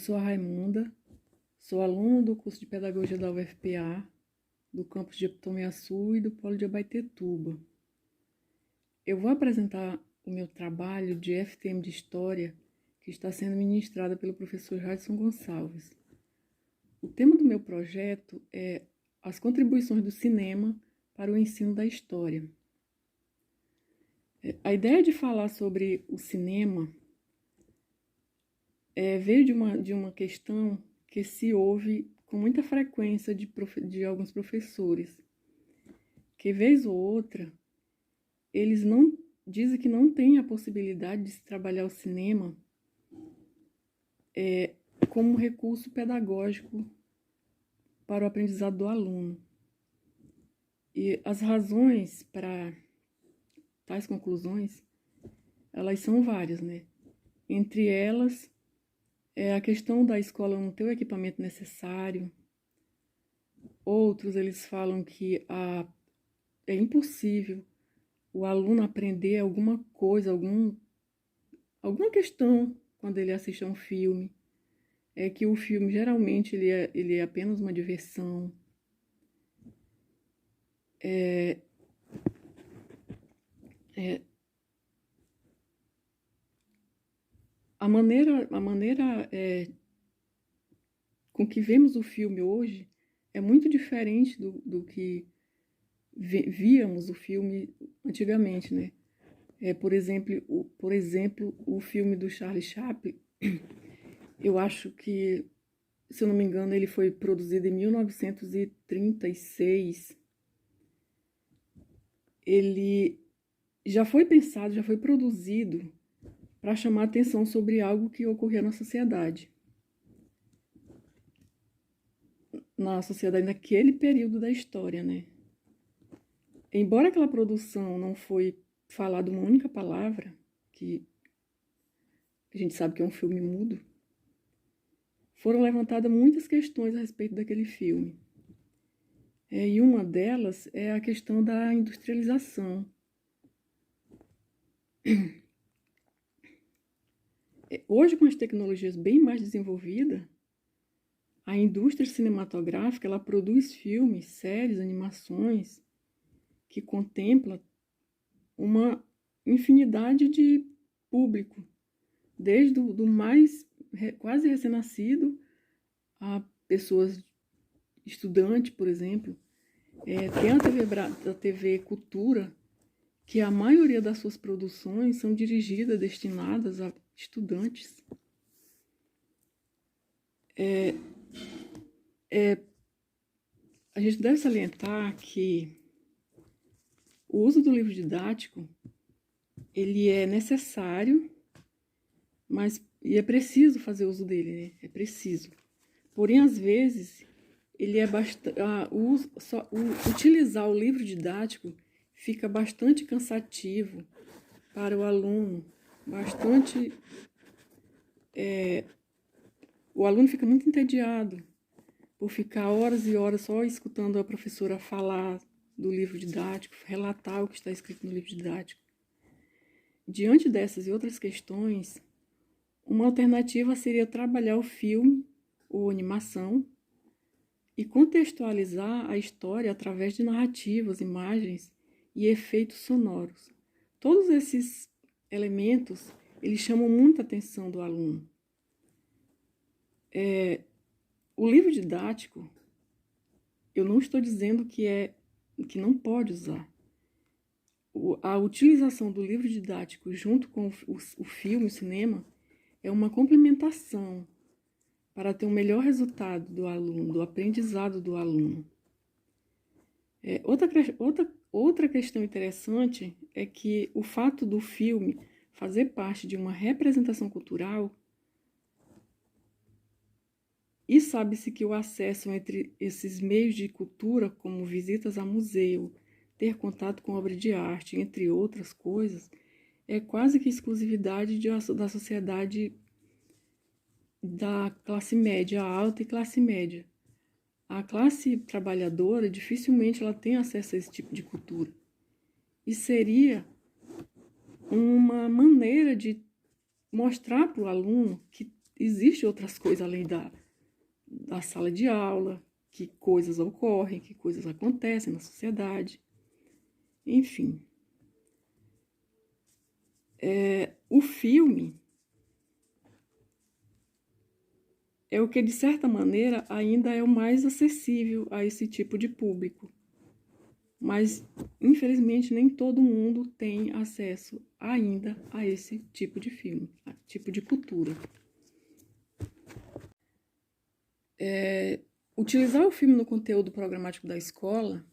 sou a Raimunda, sou aluna do curso de Pedagogia da UFPA, do campus de Itumiaçu e do Polo de Abaetetuba. Eu vou apresentar o meu trabalho de FTM de História, que está sendo ministrada pelo professor Jadson Gonçalves. O tema do meu projeto é as contribuições do cinema para o ensino da história. A ideia de falar sobre o cinema veio de uma questão que se ouve com muita frequência de alguns professores, que vez ou outra eles não dizem que não tem a possibilidade de se trabalhar o cinema como recurso pedagógico para o aprendizado do aluno. E as razões para tais conclusões, elas são várias, né? Entre elas, a questão da escola não ter o equipamento necessário. Outros, eles falam que é impossível o aluno aprender alguma coisa, alguma questão quando ele assiste a um filme. É que o filme, geralmente, ele é apenas uma diversão. A maneira com que vemos o filme hoje é muito diferente do que víamos o filme antigamente, né? Por exemplo, o filme do Charlie Chaplin, eu acho que, se eu não me engano, ele foi produzido em 1936. Ele já foi pensado, já foi produzido para chamar atenção sobre algo que ocorria na sociedade. Naquele período da história, né? Embora aquela produção não foi falada uma única palavra, que a gente sabe que é um filme mudo, foram levantadas muitas questões a respeito daquele filme. E uma delas é a questão da industrialização. Hoje, com as tecnologias bem mais desenvolvidas, a indústria cinematográfica ela produz filmes, séries, animações que contempla uma infinidade de público, desde do mais quase recém-nascido a pessoas estudantes, por exemplo. Tem a TV Cultura, que a maioria das suas produções são dirigidas, destinadas a estudantes. A gente deve salientar que o uso do livro didático ele é necessário, e é preciso fazer uso dele, né? É preciso. Porém, às vezes, ele é utilizar o livro didático fica bastante cansativo para o aluno, o aluno fica muito entediado por ficar horas e horas só escutando a professora falar do livro didático, relatar o que está escrito no livro didático. Diante dessas e outras questões, uma alternativa seria trabalhar o filme ou animação e contextualizar a história através de narrativas, imagens e efeitos sonoros. Todos esses elementos, eles chamam muita atenção do aluno. O livro didático, eu não estou dizendo que não pode usar. A utilização do livro didático junto com o filme, o cinema, é uma complementação para ter um melhor resultado do aluno, do aprendizado do aluno. Outra questão interessante é que o fato do filme fazer parte de uma representação cultural, e sabe-se que o acesso entre esses meios de cultura, como visitas a museu, ter contato com obra de arte, entre outras coisas, é quase que exclusividade da sociedade da classe média alta e classe média. A classe trabalhadora, dificilmente ela tem acesso a esse tipo de cultura. E seria uma maneira de mostrar para o aluno que existem outras coisas além da sala de aula, que coisas ocorrem, que coisas acontecem na sociedade. Enfim. O filme é o que, de certa maneira, ainda é o mais acessível a esse tipo de público. Mas, infelizmente, nem todo mundo tem acesso ainda a esse tipo de filme, a tipo de cultura. Utilizar o filme no conteúdo programático da escola,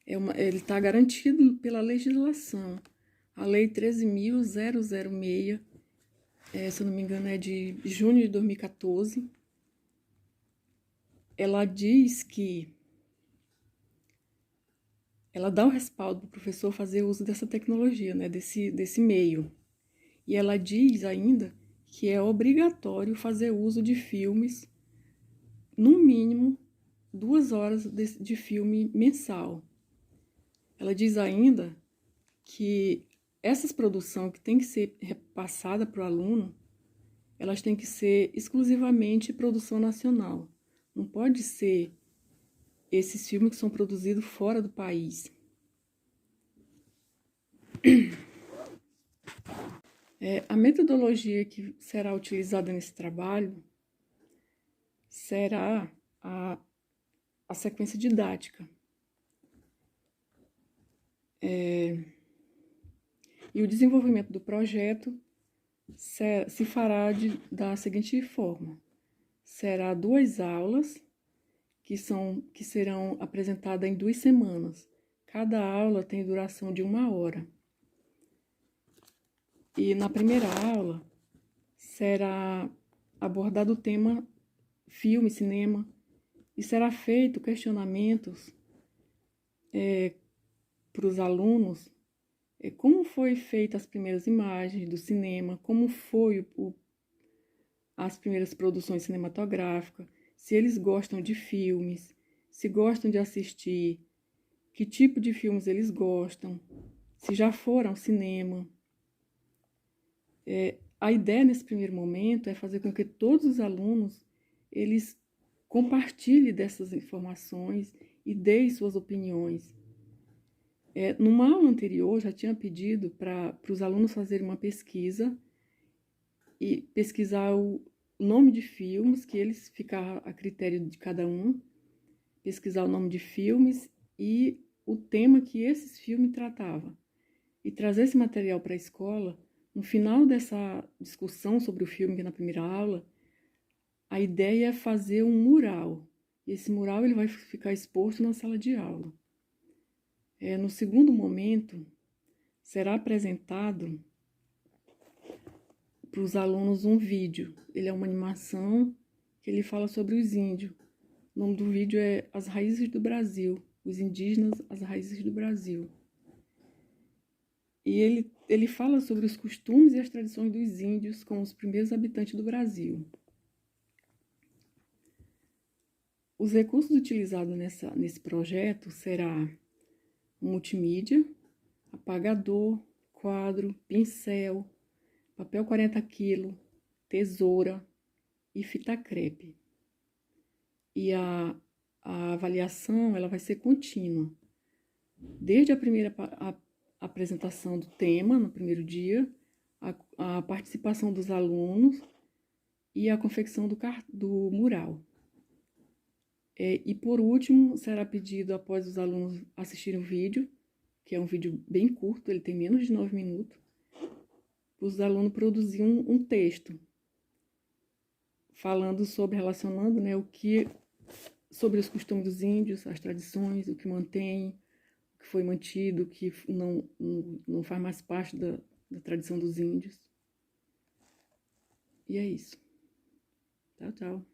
ele está garantido pela legislação. A Lei 13.006, se eu não me engano, é de junho de 2014. Ela diz que ela dá o respaldo para o professor fazer uso dessa tecnologia, né, desse meio. E ela diz ainda que é obrigatório fazer uso de filmes, no mínimo 2 horas de filme mensal. Ela diz ainda que essas produções que têm que ser repassadas para o aluno, elas têm que ser exclusivamente produção nacional. Não pode ser esses filmes que são produzidos fora do país. A metodologia que será utilizada nesse trabalho será a sequência didática. E o desenvolvimento do projeto se fará da seguinte forma: será 2 aulas que serão apresentadas em 2 semanas. Cada aula tem duração de 1 hora. E na primeira aula será abordado o tema filme, cinema, e será feito questionamentos para os alunos, como foi feita as primeiras imagens do cinema, como foi as primeiras produções cinematográficas, se eles gostam de filmes, se gostam de assistir, que tipo de filmes eles gostam, se já foram ao cinema. A ideia nesse primeiro momento é fazer com que todos os alunos eles compartilhem dessas informações e deem suas opiniões. Numa aula anterior, já tinha pedido para os alunos fazerem uma pesquisa e pesquisar o nome de filmes, que eles ficam a critério de cada um, pesquisar o nome de filmes e o tema que esses filmes tratavam. E trazer esse material para a escola. No final dessa discussão sobre o filme, que é na primeira aula, a ideia é fazer um mural. E esse mural ele vai ficar exposto na sala de aula. No segundo momento, será apresentado para os alunos um vídeo. Ele é uma animação que ele fala sobre os índios. O nome do vídeo é As Raízes do Brasil. Os indígenas, as raízes do Brasil. E ele fala sobre os costumes e as tradições dos índios como os primeiros habitantes do Brasil. Os recursos utilizados nesse projeto será multimídia, apagador, quadro, pincel, papel 40 kg, tesoura e fita crepe. E a avaliação ela vai ser contínua. Desde a primeira apresentação do tema, no primeiro dia, a participação dos alunos e a confecção do mural. E por último, será pedido, após os alunos assistirem o vídeo, que é um vídeo bem curto, ele tem menos de 9 minutos, para os alunos produzirem um texto, falando relacionando, né, sobre os costumes dos índios, as tradições, o que mantém, o que foi mantido, o que não faz mais parte da tradição dos índios. E é isso. Tchau, tchau.